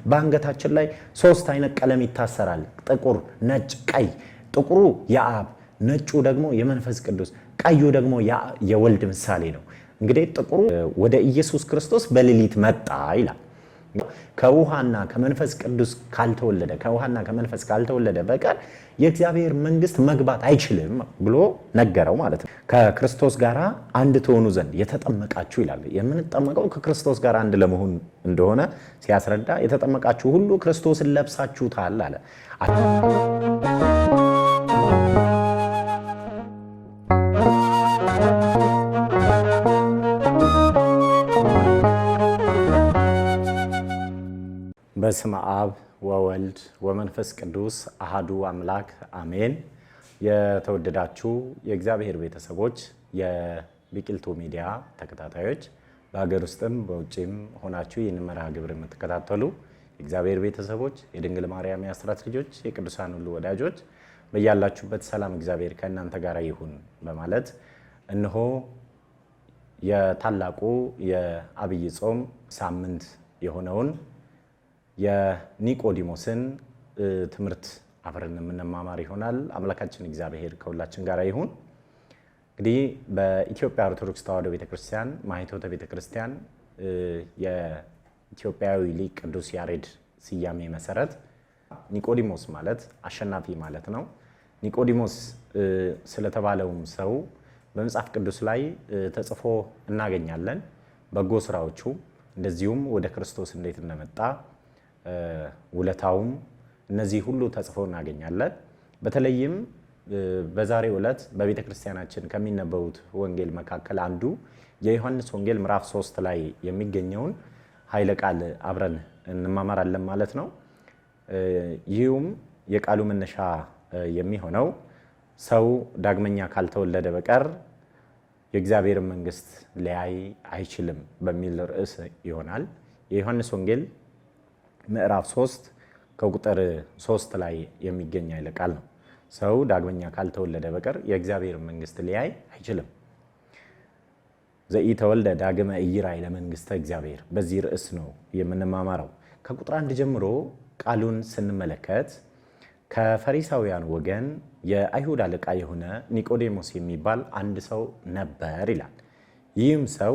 በአንገታችን ላይ 3 አይነት ቀለም ይታሰራል፣ ጥቁር፣ ነጭ፣ ቀይ። ጥቁሩ የአብ፣ ነጩ ደግሞ የመንፈስ ቅዱስ፣ ቀዩ ደግሞ የወልድ ምሳሌ ነው። እንግዲህ ጥቁሩ ወደ ኢየሱስ ክርስቶስ በሌሊት መጣ ይላል። ከውሃና ከመንፈስ ቅዱስ ካልተወለደ በቀር የእግዚአብሔር መንግስት መግባት አይችልም ብሎ ነገረው ማለት ነው። ከክርስቶስ ጋር አንድ ትሆኑ ዘንድ የተጠመቃችሁ ይላል። የምንጠመቀው ከክርስቶስ ጋር አንድ ለመሆን እንደሆነ ሲያስረዳ የተጠመቃችሁ ሁሉ ክርስቶስን ለብሳችሁታል አለ። በስመ አብ ወወልድ ወመንፈስ ቅዱስ አሃዱ አምላክ አሜን። የተወደዳችሁ የእግዚአብሔር ቤተሰቦች፣ የቢቂልቱ ሚዲያ ተከታታዮች፣ በሀገር ውስጥም በውጭም ሆናችሁ ይህን መርሃ ግብር የምትከታተሉ የእግዚአብሔር ቤተሰቦች፣ የድንግል ማርያም የአስራት ልጆች፣ የቅዱሳን ሁሉ ወዳጆች በያላችሁበት ሰላም እግዚአብሔር ከእናንተ ጋር ይሁን በማለት እነሆ የታላቁ የዐቢይ ጾም ሳምንት የሆነውን የኒቆዲሞስን ትምህርት አብረን የምንማማር ይሆናል። አምላካችን እግዚአብሔር ከሁላችን ጋር ይሁን። እንግዲህ በኢትዮጵያ ኦርቶዶክስ ተዋሕዶ ቤተክርስቲያን ማኅቶተ ቤተክርስቲያን የኢትዮጵያዊ ሊቅ ቅዱስ ያሬድ ስያሜ መሰረት ኒቆዲሞስ ማለት አሸናፊ ማለት ነው። ኒቆዲሞስ ስለተባለውም ሰው በመጽሐፍ ቅዱስ ላይ ተጽፎ እናገኛለን። በጎ ስራዎቹ እንደዚሁም ወደ ክርስቶስ እንዴት እንደመጣ ውለታውም እነዚህ ሁሉ ተጽፎ እናገኛለን። በተለይም በዛሬው ዕለት በቤተ ክርስቲያናችን ከሚነበቡት ወንጌል መካከል አንዱ የዮሐንስ ወንጌል ምዕራፍ 3 ላይ የሚገኘውን ኃይለ ቃል አብረን እንማማራለን ማለት ነው። ይህም የቃሉ መነሻ የሚሆነው ሰው ዳግመኛ ካልተወለደ በቀር የእግዚአብሔርን መንግስት ሊያይ አይችልም በሚል ርዕስ ይሆናል። የዮሐንስ ወንጌል ምዕራፍ 3 ከቁጥር 3 ላይ የሚገኝ ኃይለ ቃል ነው። ሰው ዳግመኛ ካልተወለደ በቀር የእግዚአብሔርን መንግስት ሊያይ አይችልም። ዘኢተወልደ ዳግመ ኢይራይ ለመንግስተ እግዚአብሔር፣ በዚህ ርዕስ ነው የምንማማረው። ከቁጥር 1 ጀምሮ ቃሉን ስንመለከት ከፈሪሳውያን ወገን የአይሁድ አለቃ የሆነ ኒቆዲሞስ የሚባል አንድ ሰው ነበር ይላል። ይህም ሰው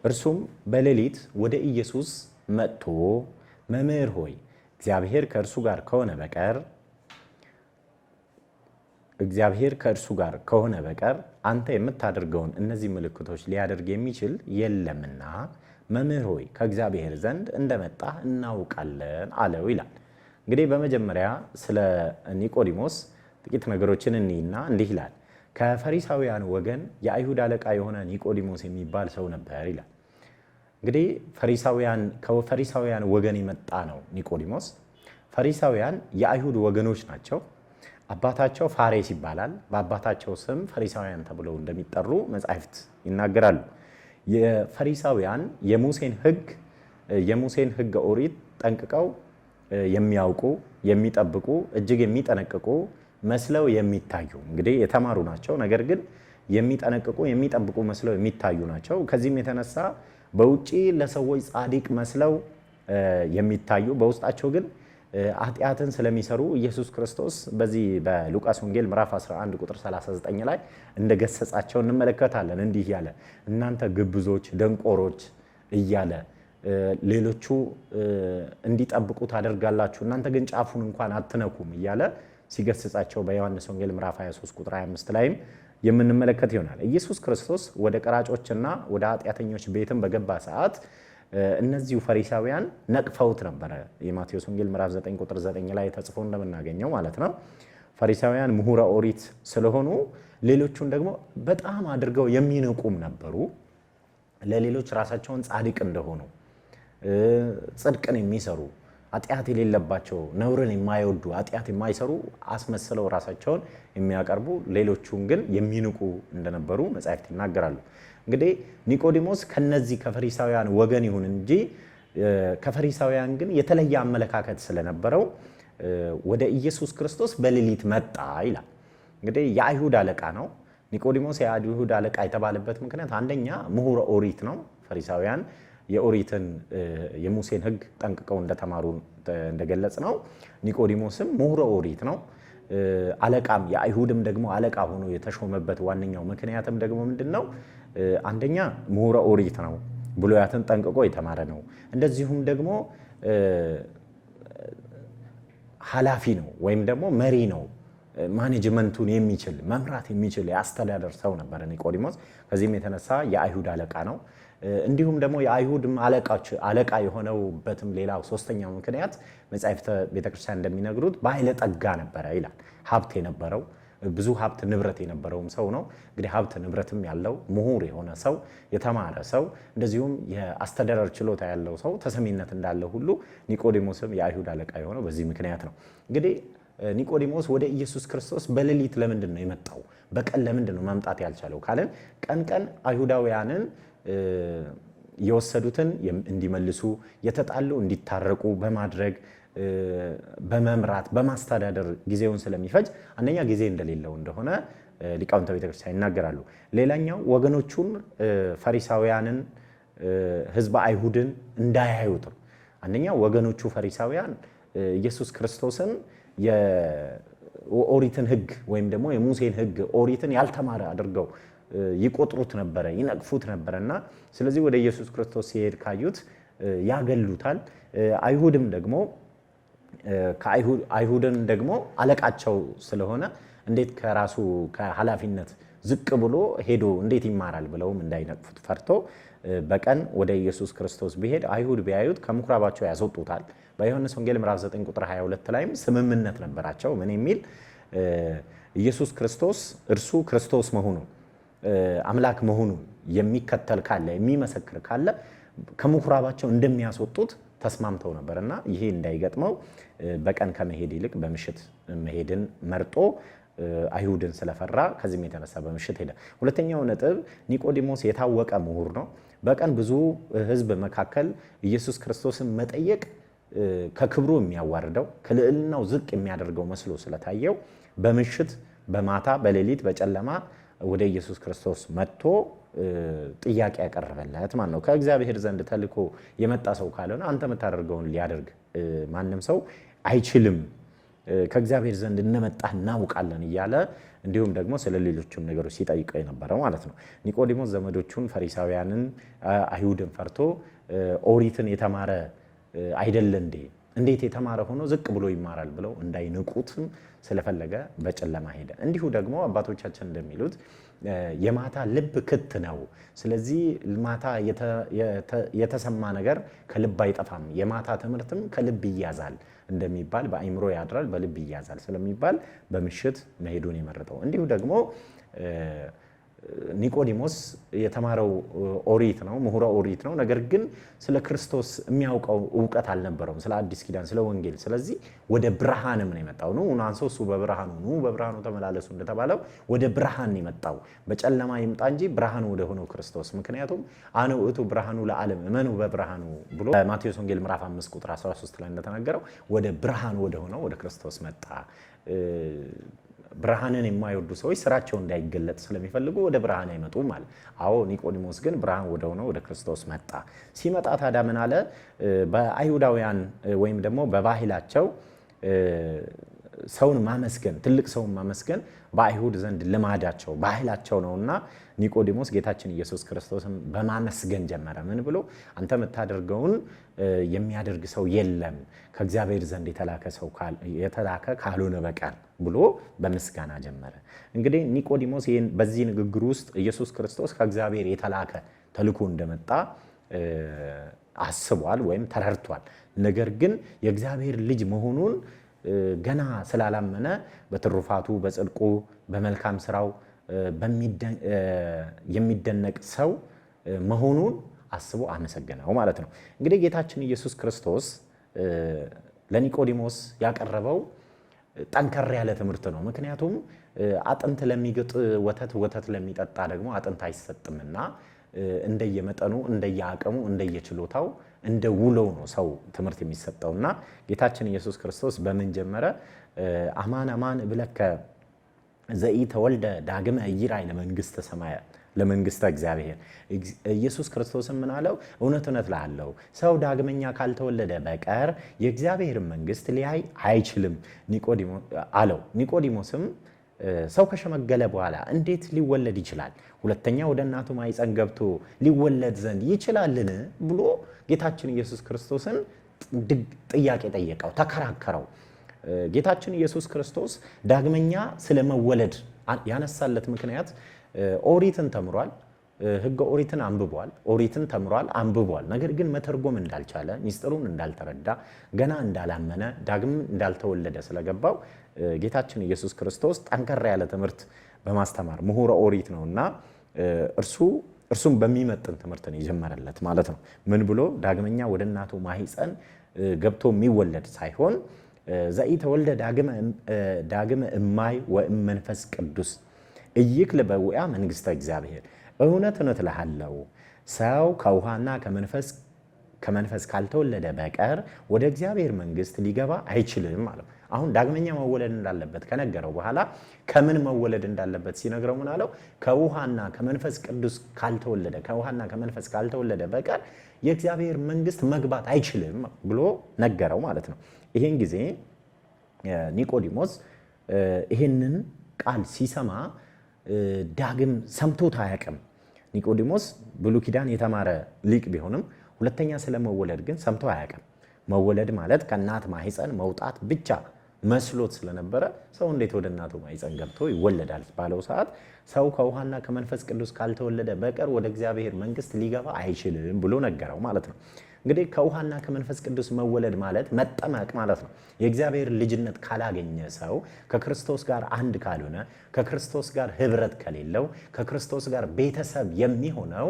እርሱም በሌሊት ወደ ኢየሱስ መጥቶ መምህር ሆይ እግዚአብሔር ከእርሱ ጋር ከሆነ በቀር አንተ የምታደርገውን እነዚህ ምልክቶች ሊያደርግ የሚችል የለምና መምህር ሆይ ከእግዚአብሔር ዘንድ እንደመጣ እናውቃለን አለው ይላል። እንግዲህ በመጀመሪያ ስለ ኒቆዲሞስ ጥቂት ነገሮችን እንይና እንዲህ ይላል። ከፈሪሳውያን ወገን የአይሁድ አለቃ የሆነ ኒቆዲሞስ የሚባል ሰው ነበር ይላል። እንግዲህ ከፈሪሳውያን ወገን የመጣ ነው ኒቆዲሞስ። ፈሪሳውያን የአይሁድ ወገኖች ናቸው። አባታቸው ፋሬስ ይባላል። በአባታቸው ስም ፈሪሳውያን ተብለው እንደሚጠሩ መጻሕፍት ይናገራሉ። የፈሪሳውያን የሙሴን ሕገ ኦሪት ጠንቅቀው የሚያውቁ የሚጠብቁ እጅግ የሚጠነቅቁ መስለው የሚታዩ እንግዲህ የተማሩ ናቸው። ነገር ግን የሚጠነቅቁ የሚጠብቁ መስለው የሚታዩ ናቸው። ከዚህም የተነሳ በውጪ ለሰዎች ጻድቅ መስለው የሚታዩ በውስጣቸው ግን ኃጢአትን ስለሚሰሩ ኢየሱስ ክርስቶስ በዚህ በሉቃስ ወንጌል ምዕራፍ 11 ቁጥር 39 ላይ እንደገሰጻቸው እንመለከታለን። እንዲህ ያለ እናንተ ግብዞች ደንቆሮች እያለ ሌሎቹ እንዲጠብቁ ታደርጋላችሁ፣ እናንተ ግን ጫፉን እንኳን አትነኩም እያለ ሲገስጻቸው በዮሐንስ ወንጌል ምዕራፍ 23 ቁጥር 25 ላይም የምንመለከት ይሆናል። ኢየሱስ ክርስቶስ ወደ ቀራጮችና ወደ ኃጢአተኞች ቤትም በገባ ሰዓት እነዚሁ ፈሪሳውያን ነቅፈውት ነበረ። የማቴዎስ ወንጌል ምዕራፍ 9 ቁጥር 9 ላይ ተጽፎ እንደምናገኘው ማለት ነው። ፈሪሳውያን ምሁረ ኦሪት ስለሆኑ ሌሎቹን ደግሞ በጣም አድርገው የሚንቁም ነበሩ። ለሌሎች ራሳቸውን ጻድቅ እንደሆኑ ጽድቅን የሚሰሩ ኃጢአት የሌለባቸው ነውርን የማይወዱ ኃጢአት የማይሰሩ አስመስለው ራሳቸውን የሚያቀርቡ ሌሎቹን ግን የሚንቁ እንደነበሩ መጻሕፍት ይናገራሉ። እንግዲህ ኒቆዲሞስ ከነዚህ ከፈሪሳውያን ወገን ይሁን እንጂ ከፈሪሳውያን ግን የተለየ አመለካከት ስለነበረው ወደ ኢየሱስ ክርስቶስ በሌሊት መጣ ይላል። እንግዲህ የአይሁድ አለቃ ነው ኒቆዲሞስ። የአይሁድ አለቃ የተባለበት ምክንያት አንደኛ ምሁረ ኦሪት ነው። ፈሪሳውያን የኦሪትን የሙሴን ሕግ ጠንቅቀው እንደተማሩ እንደገለጽ ነው። ኒቆዲሞስም ምሁረ ኦሪት ነው። አለቃም የአይሁድም ደግሞ አለቃ ሆኖ የተሾመበት ዋነኛው ምክንያትም ደግሞ ምንድነው? አንደኛ ምሁረ ኦሪት ነው፣ ብሉያትን ጠንቅቆ የተማረ ነው። እንደዚሁም ደግሞ ኃላፊ ነው ወይም ደግሞ መሪ ነው። ማኔጅመንቱን የሚችል መምራት የሚችል የአስተዳደር ሰው ነበር ኒቆዲሞስ። ከዚህም የተነሳ የአይሁድ አለቃ ነው። እንዲሁም ደግሞ የአይሁድም አለቃ የሆነውበትም ሌላው ሶስተኛው ምክንያት መጻሕፍተ ቤተክርስቲያን እንደሚነግሩት ባለጠጋ ነበረ ይላል። ሀብት የነበረው ብዙ ሀብት ንብረት የነበረውም ሰው ነው። እንግዲህ ሀብት ንብረትም ያለው ምሁር የሆነ ሰው፣ የተማረ ሰው፣ እንደዚሁም የአስተዳደር ችሎታ ያለው ሰው ተሰሚነት እንዳለ ሁሉ ኒቆዲሞስም የአይሁድ አለቃ የሆነው በዚህ ምክንያት ነው። እንግዲህ ኒቆዲሞስ ወደ ኢየሱስ ክርስቶስ በሌሊት ለምንድን ነው የመጣው? በቀን ለምንድን ነው መምጣት ያልቻለው ካለን ቀን ቀን አይሁዳውያንን የወሰዱትን እንዲመልሱ የተጣሉ እንዲታረቁ በማድረግ በመምራት በማስተዳደር ጊዜውን ስለሚፈጅ አንደኛ ጊዜ እንደሌለው እንደሆነ ሊቃውንተ ቤተክርስቲያን ይናገራሉ። ሌላኛው ወገኖቹን ፈሪሳውያንን ሕዝበ አይሁድን እንዳያዩት ነው። አንደኛ ወገኖቹ ፈሪሳውያን ኢየሱስ ክርስቶስን የኦሪትን ሕግ ወይም ደግሞ የሙሴን ሕግ ኦሪትን ያልተማረ አድርገው ይቆጥሩት ነበረ፣ ይነቅፉት ነበረና ስለዚህ ወደ ኢየሱስ ክርስቶስ ሲሄድ ካዩት ያገሉታል። አይሁድም ደግሞ አይሁድን ደግሞ አለቃቸው ስለሆነ እንዴት ከራሱ ከኃላፊነት ዝቅ ብሎ ሄዶ እንዴት ይማራል ብለውም እንዳይነቅፉት ፈርቶ በቀን ወደ ኢየሱስ ክርስቶስ ቢሄድ አይሁድ ቢያዩት ከምኩራባቸው ያስወጡታል። በዮሐንስ ወንጌል ምዕራፍ 9 ቁጥር 22 ላይም ስምምነት ነበራቸው። ምን የሚል? ኢየሱስ ክርስቶስ እርሱ ክርስቶስ መሆኑን አምላክ መሆኑን የሚከተል ካለ የሚመሰክር ካለ ከምኩራባቸው እንደሚያስወጡት ተስማምተው ነበርና ይሄ እንዳይገጥመው በቀን ከመሄድ ይልቅ በምሽት መሄድን መርጦ አይሁድን ስለፈራ ከዚህም የተነሳ በምሽት ሄደ። ሁለተኛው ነጥብ ኒቆዲሞስ የታወቀ ምሁር ነው። በቀን ብዙ ሕዝብ መካከል ኢየሱስ ክርስቶስን መጠየቅ ከክብሩ የሚያዋርደው ከልዕልናው ዝቅ የሚያደርገው መስሎ ስለታየው በምሽት በማታ በሌሊት በጨለማ ወደ ኢየሱስ ክርስቶስ መጥቶ ጥያቄ ያቀረበለት ማለት ነው። ከእግዚአብሔር ዘንድ ተልኮ የመጣ ሰው ካልሆነ አንተ የምታደርገውን ሊያደርግ ማንም ሰው አይችልም፣ ከእግዚአብሔር ዘንድ እንደመጣህ እናውቃለን እያለ እንዲሁም ደግሞ ስለ ሌሎችም ነገሮች ሲጠይቀው የነበረው ማለት ነው። ኒቆዲሞስ ዘመዶቹን ፈሪሳውያንን አይሁድን ፈርቶ ኦሪትን የተማረ አይደለ እንዴ? እንዴት የተማረ ሆኖ ዝቅ ብሎ ይማራል ብለው እንዳይንቁትም ስለፈለገ በጨለማ ሄደ። እንዲሁ ደግሞ አባቶቻችን እንደሚሉት የማታ ልብ ክት ነው። ስለዚህ ማታ የተሰማ ነገር ከልብ አይጠፋም፣ የማታ ትምህርትም ከልብ ይያዛል እንደሚባል በአእምሮ ያድራል በልብ ይያዛል ስለሚባል በምሽት መሄዱን የመረጠው። እንዲሁ ደግሞ ኒቆዲሞስ የተማረው ኦሪት ነው፣ ምሁረ ኦሪት ነው። ነገር ግን ስለ ክርስቶስ የሚያውቀው እውቀት አልነበረውም፣ ስለ አዲስ ኪዳን፣ ስለ ወንጌል። ስለዚህ ወደ ብርሃንም ነው የመጣው። ኑ እናንተ እሱ በብርሃኑ ኑ በብርሃኑ ተመላለሱ እንደተባለው ወደ ብርሃን ነው የመጣው። በጨለማ ይምጣ እንጂ ብርሃኑ ወደ ሆነው ክርስቶስ። ምክንያቱም አነ ውእቱ ብርሃኑ ለዓለም እመኑ በብርሃኑ ብሎ ማቴዎስ ወንጌል ምዕራፍ 5 ቁጥር 13 ላይ እንደተናገረው ወደ ብርሃን ወደ ሆነው ወደ ክርስቶስ መጣ። ብርሃንን የማይወዱ ሰዎች ስራቸው እንዳይገለጥ ስለሚፈልጉ ወደ ብርሃን አይመጡም ማለት። አዎ ኒቆዲሞስ ግን ብርሃን ወደ ሆነው ወደ ክርስቶስ መጣ። ሲመጣ ታዲያ ምን አለ? በአይሁዳውያን ወይም ደግሞ በባህላቸው ሰውን ማመስገን፣ ትልቅ ሰውን ማመስገን በአይሁድ ዘንድ ልማዳቸው ባህላቸው ነውና ኒቆዲሞስ ጌታችን ኢየሱስ ክርስቶስን በማመስገን ጀመረ። ምን ብሎ? አንተ የምታደርገውን የሚያደርግ ሰው የለም ከእግዚአብሔር ዘንድ የተላከ ካልሆነ በቀር ብሎ በምስጋና ጀመረ። እንግዲህ ኒቆዲሞስ ይህን በዚህ ንግግር ውስጥ ኢየሱስ ክርስቶስ ከእግዚአብሔር የተላከ ተልኮ እንደመጣ አስቧል ወይም ተረድቷል። ነገር ግን የእግዚአብሔር ልጅ መሆኑን ገና ስላላመነ በትሩፋቱ በጽድቁ በመልካም ስራው የሚደነቅ ሰው መሆኑን አስቦ አመሰገነው ማለት ነው። እንግዲህ ጌታችን ኢየሱስ ክርስቶስ ለኒቆዲሞስ ያቀረበው ጠንከር ያለ ትምህርት ነው። ምክንያቱም አጥንት ለሚግጥ ወተት ለሚጠጣ ደግሞ አጥንት አይሰጥምና እንደየመጠኑ እንደየአቅሙ እንደየችሎታው እንደ ውሎው ነው ሰው ትምህርት የሚሰጠውና ጌታችን ኢየሱስ ክርስቶስ በምን ጀመረ? አማን አማን እብለከ ዘኢተወልደ ዳግመ ይራይ ለመንግሥተ ሰማያት ለመንግስተ እግዚአብሔር። ኢየሱስ ክርስቶስም ምን አለው? እውነት እውነት እልሃለሁ ሰው ዳግመኛ ካልተወለደ በቀር የእግዚአብሔርን መንግስት ሊያይ አይችልም አለው። ኒቆዲሞስም ሰው ከሸመገለ በኋላ እንዴት ሊወለድ ይችላል? ሁለተኛ ወደ እናቱ ማኅፀን ገብቶ ሊወለድ ዘንድ ይችላልን? ብሎ ጌታችን ኢየሱስ ክርስቶስን ጥያቄ ጠየቀው፣ ተከራከረው። ጌታችን ኢየሱስ ክርስቶስ ዳግመኛ ስለመወለድ ያነሳለት ምክንያት ኦሪትን ተምሯል፣ ሕገ ኦሪትን አንብቧል፣ ኦሪትን ተምሯል፣ አንብቧል። ነገር ግን መተርጎም እንዳልቻለ፣ ሚስጥሩን እንዳልተረዳ፣ ገና እንዳላመነ፣ ዳግም እንዳልተወለደ ስለገባው ጌታችን ኢየሱስ ክርስቶስ ጠንከር ያለ ትምህርት በማስተማር ምሁረ ኦሪት ነውና እርሱም በሚመጥን ትምህርት ነው የጀመረለት ማለት ነው። ምን ብሎ? ዳግመኛ ወደ እናቱ ማኅፀን ገብቶ የሚወለድ ሳይሆን ዘኢተወልደ ዳግመ እማይ ወእመንፈስ ቅዱስ ኢይክል በውያ መንግስተ እግዚአብሔር። እውነት እውነት እልሃለሁ ሰው ከውሃና ከመንፈስ ካልተወለደ በቀር ወደ እግዚአብሔር መንግስት ሊገባ አይችልም ማለት ነው። አሁን ዳግመኛ መወለድ እንዳለበት ከነገረው በኋላ ከምን መወለድ እንዳለበት ሲነግረው ምን አለው? ከውሃና ከመንፈስ ቅዱስ ካልተወለደ ከውሃና ከመንፈስ ካልተወለደ በቀር የእግዚአብሔር መንግስት መግባት አይችልም ብሎ ነገረው ማለት ነው። ይሄን ጊዜ ኒቆዲሞስ ይሄንን ቃል ሲሰማ ዳግም ሰምቶት አያውቅም። ኒቆዲሞስ ብሉይ ኪዳን የተማረ ሊቅ ቢሆንም ሁለተኛ ስለመወለድ ግን ሰምቶ አያውቅም። መወለድ ማለት ከእናት ማኅፀን መውጣት ብቻ መስሎት ስለነበረ ሰው እንዴት ወደ እናቱ ማኅፀን ገብቶ ይወለዳል ባለው ሰዓት ሰው ከውሃና ከመንፈስ ቅዱስ ካልተወለደ በቀር ወደ እግዚአብሔር መንግስት ሊገባ አይችልም ብሎ ነገረው ማለት ነው። እንግዲህ ከውሃና ከመንፈስ ቅዱስ መወለድ ማለት መጠመቅ ማለት ነው። የእግዚአብሔር ልጅነት ካላገኘ ሰው ከክርስቶስ ጋር አንድ ካልሆነ፣ ከክርስቶስ ጋር ህብረት ከሌለው፣ ከክርስቶስ ጋር ቤተሰብ የሚሆነው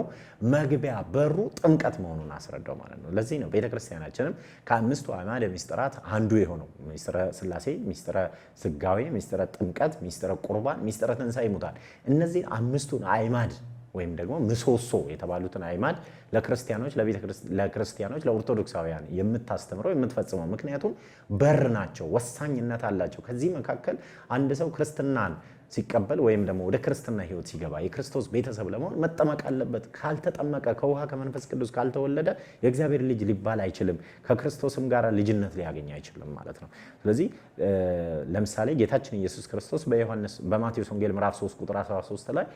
መግቢያ በሩ ጥምቀት መሆኑን አስረዳው ማለት ነው። ለዚህ ነው ቤተክርስቲያናችንም ከአምስቱ አዕማደ ምስጢራት አንዱ የሆነው ምስጢረ ሥላሴ፣ ምስጢረ ሥጋዌ፣ ምስጢረ ጥምቀት፣ ምስጢረ ቁርባን፣ ምስጢረ ትንሣኤ ሙታን እነዚህ አምስቱን አዕማድ ወይም ደግሞ ምሰሶ የተባሉትን አዕማድ ለክርስቲያኖች ለኦርቶዶክሳውያን የምታስተምረው የምትፈጽመው፣ ምክንያቱም በር ናቸው፣ ወሳኝነት አላቸው። ከዚህ መካከል አንድ ሰው ክርስትናን ሲቀበል ወይም ደግሞ ወደ ክርስትና ህይወት ሲገባ የክርስቶስ ቤተሰብ ለመሆን መጠመቅ አለበት። ካልተጠመቀ ከውሃ ከመንፈስ ቅዱስ ካልተወለደ የእግዚአብሔር ልጅ ሊባል አይችልም፣ ከክርስቶስም ጋር ልጅነት ሊያገኝ አይችልም ማለት ነው። ስለዚህ ለምሳሌ ጌታችን ኢየሱስ ክርስቶስ በማቴዎስ ወንጌል ምዕራፍ 3 ቁጥር 13 ላይ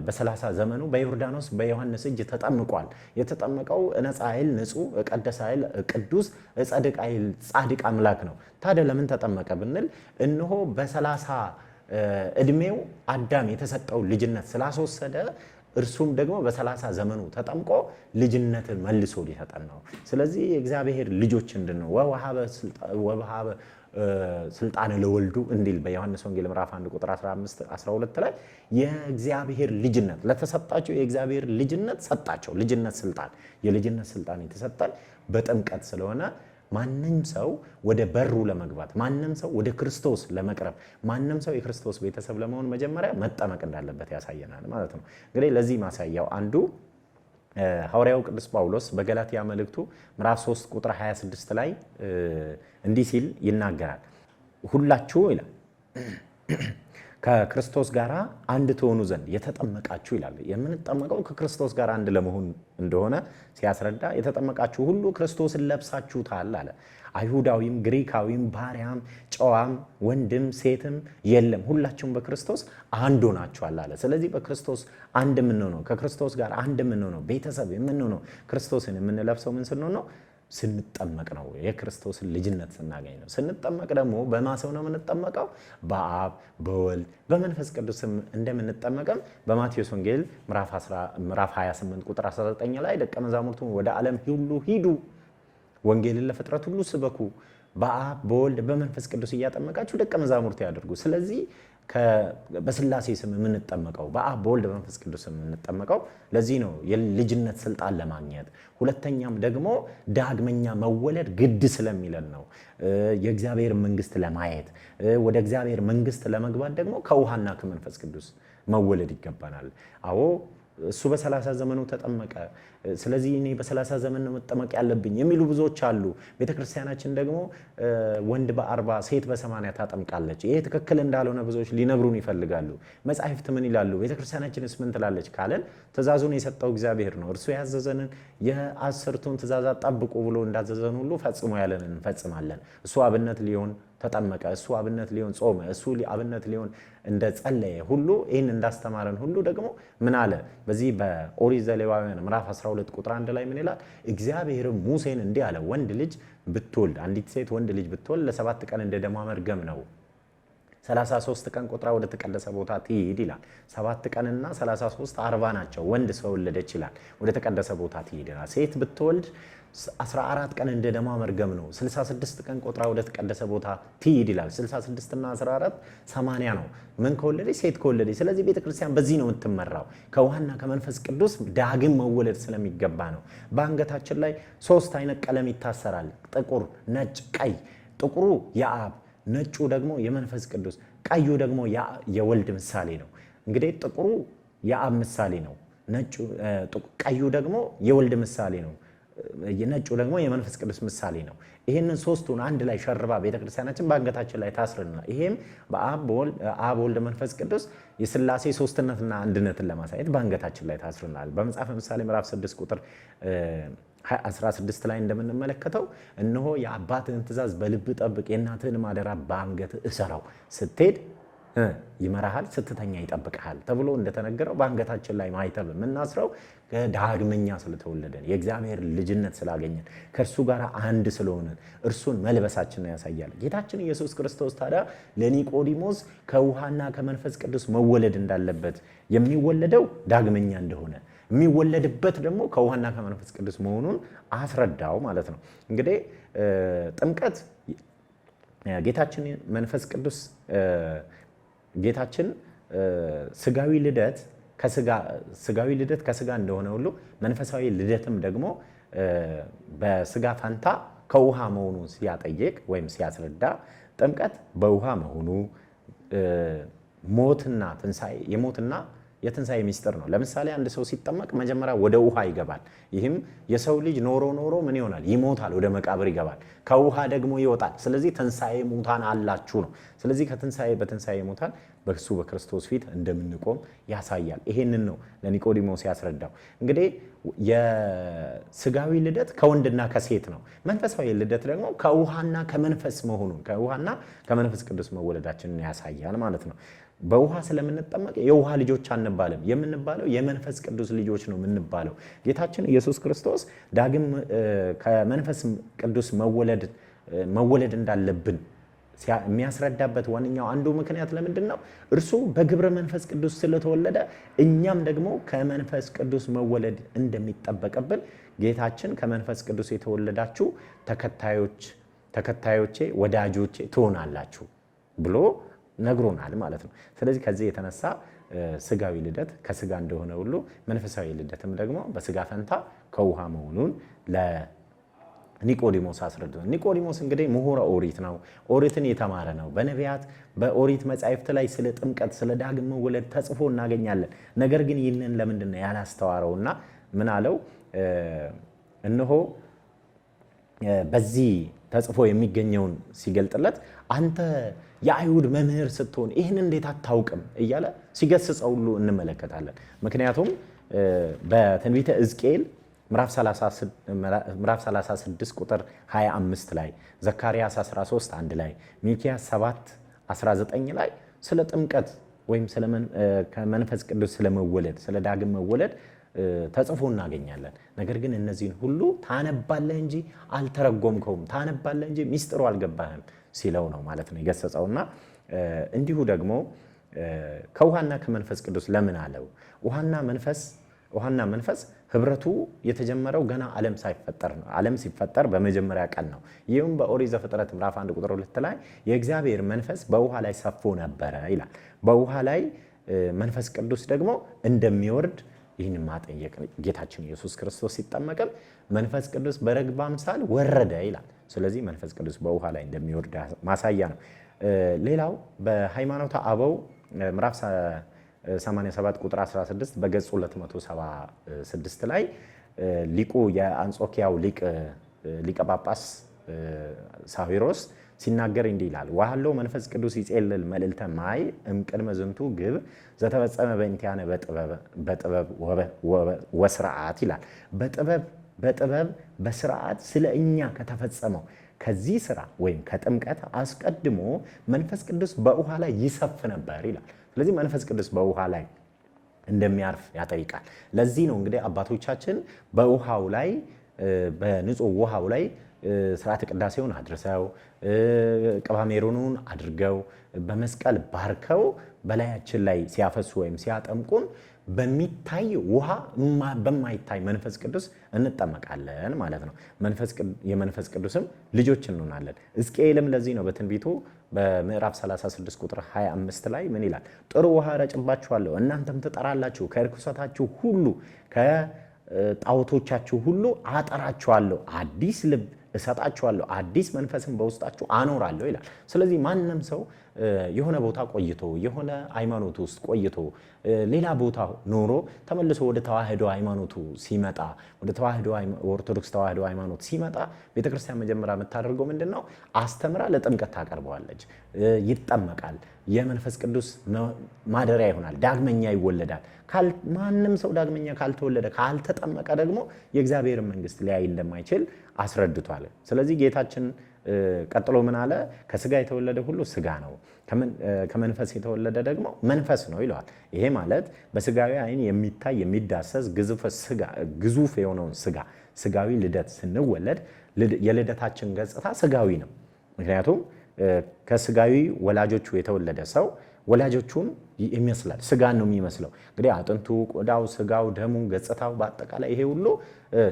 በ30 ዘመኑ በዮርዳኖስ በዮሐንስ እጅ ተጠምቋል። የተጠመቀው እነጻ ኃይል ንጹሕ፣ እቀደስ ኃይል ቅዱስ፣ እጸድቅ ኃይል ጻድቅ አምላክ ነው። ታዲያ ለምን ተጠመቀ ብንል እነሆ በ30 እድሜው አዳም የተሰጠው ልጅነት ስላስወሰደ እርሱም ደግሞ በ30 ዘመኑ ተጠምቆ ልጅነትን መልሶ ሊሰጠን ነው። ስለዚህ የእግዚአብሔር ልጆች እንድንሆን ወወሃበ ስልጣን ለወልዱ እንዲል በዮሐንስ ወንጌል ምዕራፍ 1 ቁጥር 15-12 ላይ የእግዚአብሔር ልጅነት ለተሰጣቸው የእግዚአብሔር ልጅነት ሰጣቸው። ልጅነት ስልጣን፣ የልጅነት ስልጣን የተሰጠን በጥምቀት ስለሆነ ማንም ሰው ወደ በሩ ለመግባት፣ ማንም ሰው ወደ ክርስቶስ ለመቅረብ፣ ማንም ሰው የክርስቶስ ቤተሰብ ለመሆን መጀመሪያ መጠመቅ እንዳለበት ያሳየናል ማለት ነው። እንግዲህ ለዚህ ማሳያው አንዱ ሐዋርያው ቅዱስ ጳውሎስ በገላትያ መልእክቱ ምዕራፍ 3 ቁጥር 26 ላይ እንዲህ ሲል ይናገራል። ሁላችሁ ይላል ከክርስቶስ ጋር አንድ ትሆኑ ዘንድ የተጠመቃችሁ ይላል። የምንጠመቀው ከክርስቶስ ጋር አንድ ለመሆን እንደሆነ ሲያስረዳ የተጠመቃችሁ ሁሉ ክርስቶስን ለብሳችሁታል አለ። አይሁዳዊም፣ ግሪካዊም፣ ባሪያም፣ ጨዋም፣ ወንድም ሴትም የለም፣ ሁላችሁም በክርስቶስ አንድ ሆናችኋል አለ። ስለዚህ በክርስቶስ አንድ የምንሆነው፣ ከክርስቶስ ጋር አንድ የምንሆነው፣ ቤተሰብ የምንሆነው፣ ክርስቶስን የምንለብሰው ምን ስንሆን ነው? ስንጠመቅ ነው። የክርስቶስን ልጅነት ስናገኝ ነው። ስንጠመቅ ደግሞ በማሰው ነው የምንጠመቀው፣ በአብ በወልድ በመንፈስ ቅዱስም እንደምንጠመቀም በማቴዎስ ወንጌል ምዕራፍ 28 ቁጥር 19 ላይ ደቀ መዛሙርቱ ወደ ዓለም ሁሉ ሂዱ፣ ወንጌልን ለፍጥረት ሁሉ ስበኩ፣ በአብ በወልድ በመንፈስ ቅዱስ እያጠመቃችሁ ደቀ መዛሙርት ያደርጉ። ስለዚህ በስላሴ ስም የምንጠመቀው፣ በአብ በወልድ በመንፈስ ቅዱስ የምንጠመቀው ለዚህ ነው፣ የልጅነት ስልጣን ለማግኘት። ሁለተኛም ደግሞ ዳግመኛ መወለድ ግድ ስለሚለን ነው። የእግዚአብሔር መንግስት ለማየት፣ ወደ እግዚአብሔር መንግስት ለመግባት ደግሞ ከውሃና ከመንፈስ ቅዱስ መወለድ ይገባናል። አዎ እሱ በ30 ዘመኑ ተጠመቀ፣ ስለዚህ እኔ በ30 ዘመን ነው መጠመቅ ያለብኝ የሚሉ ብዙዎች አሉ። ቤተክርስቲያናችን ደግሞ ወንድ በ40 ሴት በ80 ታጠምቃለች። ይሄ ትክክል እንዳልሆነ ብዙዎች ሊነግሩን ይፈልጋሉ። መጻሕፍት ምን ይላሉ? ቤተክርስቲያናችንስ ምን ትላለች ካለን ትእዛዙን የሰጠው እግዚአብሔር ነው። እርሱ ያዘዘንን የ10ቱን ትእዛዛት ጠብቁ ብሎ እንዳዘዘን ሁሉ ፈጽሞ ያለንን እንፈጽማለን። እሱ አብነት ሊሆን ተጠመቀ፣ እሱ አብነት ሊሆን ጾመ፣ እሱ አብነት ሊሆን እንደ ጸለየ ሁሉ ይህን እንዳስተማረን ሁሉ ደግሞ ምን አለ? በዚህ በኦሪት ዘሌዋውያን ምዕራፍ 12 ቁጥር 1 ላይ ምን ይላል? እግዚአብሔርም ሙሴን እንዲህ አለ፣ ወንድ ልጅ ብትወልድ፣ አንዲት ሴት ወንድ ልጅ ብትወልድ ለ7 ቀን እንደ ደሟ መርገም ነው፣ 33 ቀን ቆጥራ ወደ ተቀደሰ ቦታ ትሂድ ይላል። 7 ቀንና 33 40 ናቸው። ወንድ ሰው ወለደች ይላል፣ ወደ ተቀደሰ ቦታ ትሂድ ይላል። ሴት ብትወልድ 14 ቀን እንደ ደሟ መርገም ነው፣ 66 ቀን ቆጥራ ወደ ተቀደሰ ቦታ ትሂድ ይላል። 66 እና 14 80 ነው። ምን ከወለደች? ሴት ከወለደች። ስለዚህ ቤተክርስቲያን በዚህ ነው የምትመራው፣ ከውሃና ከመንፈስ ቅዱስ ዳግም መወለድ ስለሚገባ ነው። በአንገታችን ላይ 3 አይነት ቀለም ይታሰራል፣ ጥቁር፣ ነጭ፣ ቀይ። ጥቁሩ የአብ፣ ነጩ ደግሞ የመንፈስ ቅዱስ፣ ቀዩ ደግሞ የወልድ ምሳሌ ነው። እንግዲህ ጥቁሩ የአብ ምሳሌ ነው፣ ቀዩ ደግሞ የወልድ ምሳሌ ነው፣ ነጩ ደግሞ የመንፈስ ቅዱስ ምሳሌ ነው። ይህንን ሶስቱን አንድ ላይ ሸርባ ቤተክርስቲያናችን በአንገታችን ላይ ታስርናል። ይሄም በአብ ወልድ መንፈስ ቅዱስ የሥላሴ ሶስትነትና አንድነትን ለማሳየት በአንገታችን ላይ ታስርናል። በመጽሐፈ ምሳሌ ምዕራፍ 6 ቁጥር 16 ላይ እንደምንመለከተው እነሆ የአባትህን ትእዛዝ በልብ ጠብቅ፣ የእናትህን ማደራ በአንገትህ እሰረው፣ ስትሄድ ይመራሃል፣ ስትተኛ ይጠብቅሃል ተብሎ እንደተነገረው በአንገታችን ላይ ማይተብ የምናስረው ዳግመኛ ስለተወለደን የእግዚአብሔር ልጅነት ስላገኘን ከእርሱ ጋር አንድ ስለሆነን እርሱን መልበሳችን ያሳያል። ጌታችን ኢየሱስ ክርስቶስ ታዲያ ለኒቆዲሞስ ከውሃና ከመንፈስ ቅዱስ መወለድ እንዳለበት፣ የሚወለደው ዳግመኛ እንደሆነ፣ የሚወለድበት ደግሞ ከውሃና ከመንፈስ ቅዱስ መሆኑን አስረዳው ማለት ነው። እንግዲህ ጥምቀት ጌታችን ስጋዊ ልደት ከስጋ እንደሆነ ሁሉ መንፈሳዊ ልደትም ደግሞ በስጋ ፈንታ ከውሃ መሆኑን ሲያጠይቅ ወይም ሲያስረዳ ጥምቀት በውሃ መሆኑ ሞትና ትንሣኤ የሞትና የትንሣኤ ሚስጥር ነው። ለምሳሌ አንድ ሰው ሲጠመቅ መጀመሪያ ወደ ውሃ ይገባል። ይህም የሰው ልጅ ኖሮ ምንይሆናል? ይሞታል፣ ወደ መቃብር ይገባል። ከውሃ ደግሞ ይወጣል። ስለዚህ ትንሣኤ ሙታን አላችሁ ነው። ስለዚህ በትንሣኤ ሙታን በእሱ በክርስቶስ ፊት እንደምንቆም ያሳያል። ይሄንን ነው ለኒቆዲሞስ ያስረዳው። እንግዲህ የስጋዊ ልደት ከወንድና ከሴት ነው። መንፈሳዊ ልደት ደግሞ ከውሃና ከመንፈስ መሆኑን ከውሃና ከመንፈስ ቅዱስ መወለዳችንን ያሳያል ማለት ነው። በውሃ ስለምንጠመቅ የውሃ ልጆች አንባልም። የምንባለው የመንፈስ ቅዱስ ልጆች ነው የምንባለው። ጌታችን ኢየሱስ ክርስቶስ ዳግም ከመንፈስ ቅዱስ መወለድ እንዳለብን የሚያስረዳበት ዋነኛው አንዱ ምክንያት ለምንድን ነው? እርሱ በግብረ መንፈስ ቅዱስ ስለተወለደ እኛም ደግሞ ከመንፈስ ቅዱስ መወለድ እንደሚጠበቅብን ጌታችን ከመንፈስ ቅዱስ የተወለዳችሁ ተከታዮቼ ወዳጆቼ ትሆናላችሁ ብሎ ነግሮናል ማለት ነው። ስለዚህ ከዚህ የተነሳ ስጋዊ ልደት ከስጋ እንደሆነ ሁሉ መንፈሳዊ ልደትም ደግሞ በስጋ ፈንታ ከውሃ መሆኑን ለኒቆዲሞስ አስረድቷል። ኒቆዲሞስ እንግዲህ ምሁረ ኦሪት ነው። ኦሪትን የተማረ ነው። በነቢያት በኦሪት መጻሕፍት ላይ ስለ ጥምቀት ስለ ዳግም መወለድ ተጽፎ እናገኛለን። ነገር ግን ይህንን ለምንድን ነው ያላስተዋረውና ምን አለው? እነሆ በዚህ ተጽፎ የሚገኘውን ሲገልጥለት አንተ የአይሁድ መምህር ስትሆን ይህን እንዴት አታውቅም እያለ ሲገስጸው ሁሉ እንመለከታለን። ምክንያቱም በትንቢተ ሕዝቅኤል ምዕራፍ 36 ቁጥር 25 ላይ፣ ዘካርያስ 13 1 ላይ፣ ሚክያስ 7 19 ላይ ስለ ጥምቀት ወይም ከመንፈስ ቅዱስ ስለመወለድ ስለ ዳግም መወለድ ተጽፎ እናገኛለን። ነገር ግን እነዚህን ሁሉ ታነባለህ እንጂ አልተረጎምከውም፣ ታነባለህ እንጂ ሚስጥሩ አልገባህም ሲለው ነው ማለት ነው የገሰጸውና እንዲሁ ደግሞ ከውሃና ከመንፈስ ቅዱስ ለምን አለው? ውሃና መንፈስ ህብረቱ የተጀመረው ገና ዓለም ሲፈጠር በመጀመሪያ ቀን ነው። ይህም በኦሪት ዘፍጥረት ምዕራፍ 1 ቁጥር 2 ላይ የእግዚአብሔር መንፈስ በውሃ ላይ ሰፎ ነበረ ይላል። በውሃ ላይ መንፈስ ቅዱስ ደግሞ እንደሚወርድ ይህን ማጠየቅ ጌታችን ኢየሱስ ክርስቶስ ሲጠመቅም መንፈስ ቅዱስ በርግብ አምሳል ወረደ ይላል። ስለዚህ መንፈስ ቅዱስ በውሃ ላይ እንደሚወርድ ማሳያ ነው። ሌላው በሃይማኖተ አበው ምዕራፍ 87 ቁጥር 16 በገጽ 276 ላይ ሊቁ የአንጾኪያው ሊቀ ጳጳስ ሳዊሮስ ሲናገር እንዲህ ይላል። ዋህሎ መንፈስ ቅዱስ ይጼልል መልዕልተ ማይ እምቅድመ ዝንቱ ግብ ዘተፈጸመ በእንቲአነ በጥበብ ወስርዓት ይላል። በጥበብ በስርዓት ስለ እኛ ከተፈጸመው ከዚህ ስራ ወይም ከጥምቀት አስቀድሞ መንፈስ ቅዱስ በውሃ ላይ ይሰፍ ነበር ይላል። ስለዚህ መንፈስ ቅዱስ በውሃ ላይ እንደሚያርፍ ያጠይቃል። ለዚህ ነው እንግዲህ አባቶቻችን በውሃው ላይ በንጹህ ውሃው ላይ ስርዓተ ቅዳሴውን አድርሰው ቅባ ሜሮኑን አድርገው በመስቀል ባርከው በላያችን ላይ ሲያፈሱ ወይም ሲያጠምቁን በሚታይ ውሃ በማይታይ መንፈስ ቅዱስ እንጠመቃለን ማለት ነው። የመንፈስ ቅዱስም ልጆች እንሆናለን። ሕዝቅኤልም ለዚህ ነው በትንቢቱ በምዕራፍ 36 ቁጥር 25 ላይ ምን ይላል? ጥሩ ውሃ ረጭባችኋለሁ፣ እናንተም ትጠራላችሁ፣ ከርኩሰታችሁ ሁሉ ከጣዖቶቻችሁ ሁሉ አጠራችኋለሁ፣ አዲስ ልብ እሰጣችኋለሁ፣ አዲስ መንፈስን በውስጣችሁ አኖራለሁ ይላል። ስለዚህ ማንም ሰው የሆነ ቦታ ቆይቶ የሆነ ሃይማኖት ውስጥ ቆይቶ ሌላ ቦታ ኖሮ ተመልሶ ወደ ተዋህዶ ሃይማኖቱ ሲመጣ ወደ ኦርቶዶክስ ተዋህዶ ሃይማኖት ሲመጣ ቤተክርስቲያን መጀመሪያ የምታደርገው ምንድነው? አስተምራ ለጥምቀት ታቀርበዋለች። ይጠመቃል። የመንፈስ ቅዱስ ማደሪያ ይሆናል። ዳግመኛ ይወለዳል። ማንም ሰው ዳግመኛ ካልተወለደ ካልተጠመቀ ደግሞ የእግዚአብሔርን መንግስት ሊያይ እንደማይችል አስረድቷል። ስለዚህ ጌታችን ቀጥሎ ምን አለ? ከስጋ የተወለደ ሁሉ ስጋ ነው፣ ከመንፈስ የተወለደ ደግሞ መንፈስ ነው ይለዋል። ይሄ ማለት በስጋዊ አይን የሚታይ የሚዳሰስ ግዙፍ የሆነውን ስጋዊ ልደት ስንወለድ የልደታችን ገጽታ ስጋዊ ነው። ምክንያቱም ከስጋዊ ወላጆቹ የተወለደ ሰው ወላጆቹን ይመስላል፣ ስጋን ነው የሚመስለው። እንግዲህ አጥንቱ፣ ቆዳው፣ ስጋው፣ ደሙ፣ ገጽታው በአጠቃላይ ይሄ ሁሉ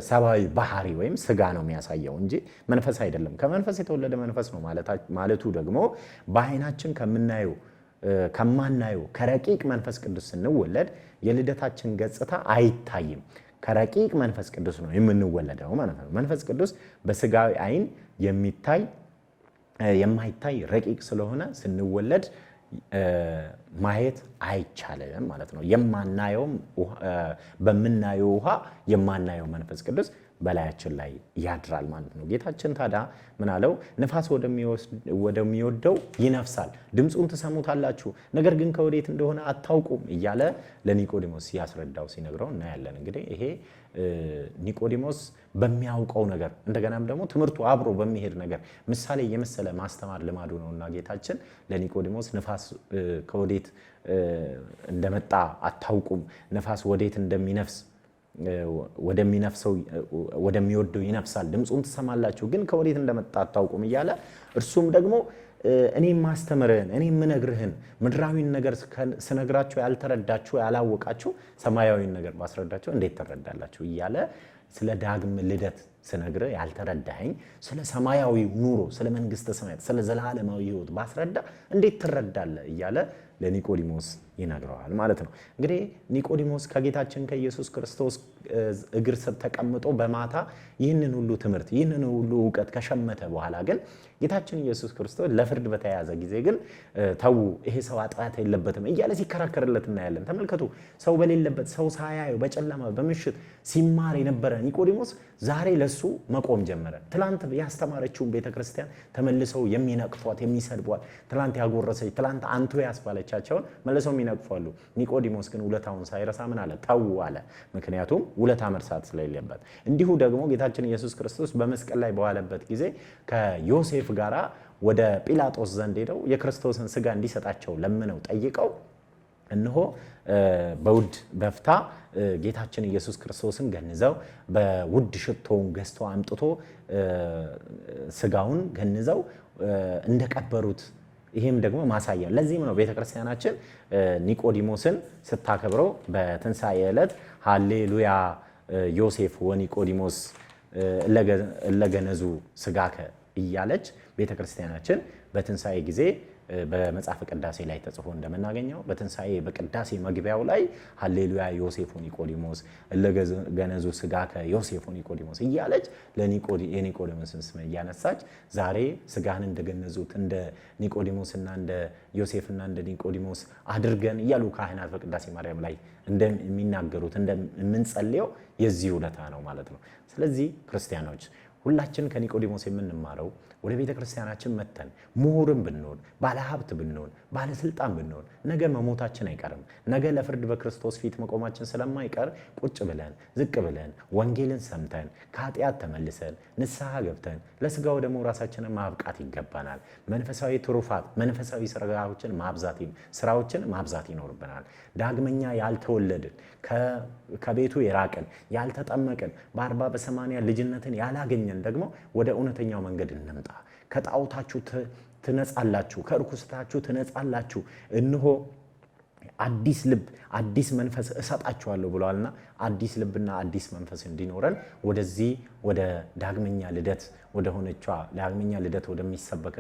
ሰብአዊ ባህሪ ወይም ስጋ ነው የሚያሳየው እንጂ መንፈስ አይደለም። ከመንፈስ የተወለደ መንፈስ ነው ማለቱ ደግሞ በአይናችን ከማናየው ከረቂቅ መንፈስ ቅዱስ ስንወለድ የልደታችን ገጽታ አይታይም። ከረቂቅ መንፈስ ቅዱስ ነው የምንወለደው ማለት ነው። መንፈስ ቅዱስ በስጋዊ አይን የማይታይ ረቂቅ ስለሆነ ስንወለድ ማየት አይቻልም ማለት ነው። በምናየው ውሃ የማናየው መንፈስ ቅዱስ በላያችን ላይ ያድራል ማለት ነው። ጌታችን ታዲያ ምን አለው? ንፋስ ወደሚወደው ይነፍሳል፣ ድምፁን ትሰሙታላችሁ፣ ነገር ግን ከወዴት እንደሆነ አታውቁም እያለ ለኒቆዲሞስ ሲያስረዳው ሲነግረው እናያለን። እንግዲህ ይሄ ኒቆዲሞስ በሚያውቀው ነገር እንደገናም ደግሞ ትምህርቱ አብሮ በሚሄድ ነገር ምሳሌ የመሰለ ማስተማር ልማዱ ነውና ጌታችን ለኒቆዲሞስ ንፋስ ከወዴት እንደመጣ አታውቁም፣ ንፋስ ወዴት እንደሚነፍስ ወደሚወደው ይነፍሳል፣ ድምፁን ትሰማላችሁ፣ ግን ከወዴት እንደመጣ አታውቁም እያለ እርሱም ደግሞ እኔ ማስተምርህን እኔ የምነግርህን ምድራዊን ነገር ስነግራችሁ ያልተረዳችሁ ያላወቃችሁ ሰማያዊን ነገር ባስረዳችሁ እንዴት ትረዳላችሁ እያለ ስለ ዳግም ልደት ስነግርህ ያልተረዳኸኝ ስለ ሰማያዊ ኑሮ ስለ መንግስተ ሰማያት ስለ ዘላለማዊ ሕይወት ባስረዳ እንዴት ትረዳለህ እያለ ለኒቆዲሞስ ይነግረዋል ማለት ነው። እንግዲህ ኒቆዲሞስ ከጌታችን ከኢየሱስ ክርስቶስ እግር ስር ተቀምጦ በማታ ይህንን ሁሉ ትምህርት ይህንን ሁሉ እውቀት ከሸመተ በኋላ ግን ጌታችን ኢየሱስ ክርስቶስ ለፍርድ በተያያዘ ጊዜ ግን ተው ይሄ ሰው ኃጢአት የለበትም እያለ ሲከራከርለት እናያለን። ተመልከቱ፣ ሰው በሌለበት ሰው ሳያየው በጨለማ በምሽት ሲማር የነበረ ኒቆዲሞስ ዛሬ ለሱ መቆም ጀመረ። ትላንት ያስተማረችውን ቤተክርስቲያን ተመልሰው የሚነቅፏት የሚሰድቧት፣ ትላንት ያጎረሰች ትላንት አንቱ ያስባለቻቸውን መልሰው ይነቅፋሉ። ኒቆዲሞስ ግን ውለታውን ሳይረሳ ምን አለ? ተው አለ። ምክንያቱም ውለታ መርሳት ስለሌለበት። እንዲሁ ደግሞ ጌታችን ኢየሱስ ክርስቶስ በመስቀል ላይ በዋለበት ጊዜ ከዮሴፍ ጋራ ወደ ጲላጦስ ዘንድ ሄደው የክርስቶስን ስጋ እንዲሰጣቸው ለምነው ጠይቀው እነሆ በውድ በፍታ ጌታችን ኢየሱስ ክርስቶስን ገንዘው በውድ ሽቶውን ገዝቶ አምጥቶ ስጋውን ገንዘው እንደቀበሩት ይሄም ደግሞ ማሳያ። ለዚህም ነው ቤተክርስቲያናችን ኒቆዲሞስን ስታከብረው በትንሣኤ ዕለት ሃሌሉያ ዮሴፍ ወኒቆዲሞስ እለገነዙ ስጋከ እያለች ቤተክርስቲያናችን በትንሣኤ ጊዜ በመጽሐፍ ቅዳሴ ላይ ተጽፎ እንደምናገኘው በትንሣኤ በቅዳሴ መግቢያው ላይ ሃሌሉያ ዮሴፍ ኒቆዲሞስ ለገነዙ ስጋ ከዮሴፍ ኒቆዲሞስ እያለች የኒቆዲሞስን ስም እያነሳች ዛሬ ስጋን እንደገነዙት እንደ ኒቆዲሞስና እንደ ዮሴፍና እንደ ኒቆዲሞስ አድርገን እያሉ ካህናት በቅዳሴ ማርያም ላይ እንደሚናገሩት እንደምንጸልየው የዚህ ውለታ ነው ማለት ነው። ስለዚህ ክርስቲያኖች ሁላችን ከኒቆዲሞስ የምንማረው ወደ ቤተ ክርስቲያናችን መተን ምሁርም ብንሆን ባለሀብት ብንሆን ባለስልጣን ብንሆን ነገ መሞታችን አይቀርም። ነገ ለፍርድ በክርስቶስ ፊት መቆማችን ስለማይቀር ቁጭ ብለን ዝቅ ብለን ወንጌልን ሰምተን ከኃጢአት ተመልሰን ንስሐ ገብተን ለስጋው ደግሞ ራሳችንን ማብቃት ይገባናል። መንፈሳዊ ትሩፋት መንፈሳዊ ስራዎችን ማብዛት ይኖርብናል። ዳግመኛ ያልተወለድን ከቤቱ የራቅን ያልተጠመቅን በ40 በ80 ልጅነትን ያላገኘን ደግሞ ወደ እውነተኛው መንገድ እንምጣ። ከጣዖታችሁ ትነጻላችሁ፣ ከርኩሰታችሁ ትነጻላችሁ። እነሆ አዲስ ልብ አዲስ መንፈስ እሰጣችኋለሁ ብለዋልና አዲስ ልብና አዲስ መንፈስ እንዲኖረን ወደዚህ ወደ ዳግመኛ ልደት ወደ ሆነቿ ዳግመኛ ልደት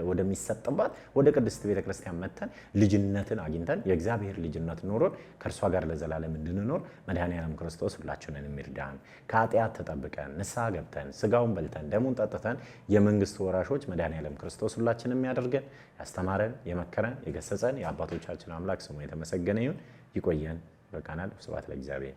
ወደሚሰጥባት ወደ ቅድስት ቤተክርስቲያን መተን ልጅነትን አግኝተን የእግዚአብሔር ልጅነት ኖሮን ከእርሷ ጋር ለዘላለም እንድንኖር መድኃኔዓለም ክርስቶስ ሁላችንን የሚርዳን ከኃጢአት ተጠብቀን ንስሐ ገብተን ስጋውን በልተን ደሙን ጠጥተን የመንግስቱ ወራሾች መድኃኔዓለም ክርስቶስ ሁላችንን የሚያደርገን ያስተማረን የመከረን የገሰጸን የአባቶቻችን አምላክ ስሙ የተመሰገነ ይሁን። ይቆየን። በቃናል። ስብሐት ለእግዚአብሔር።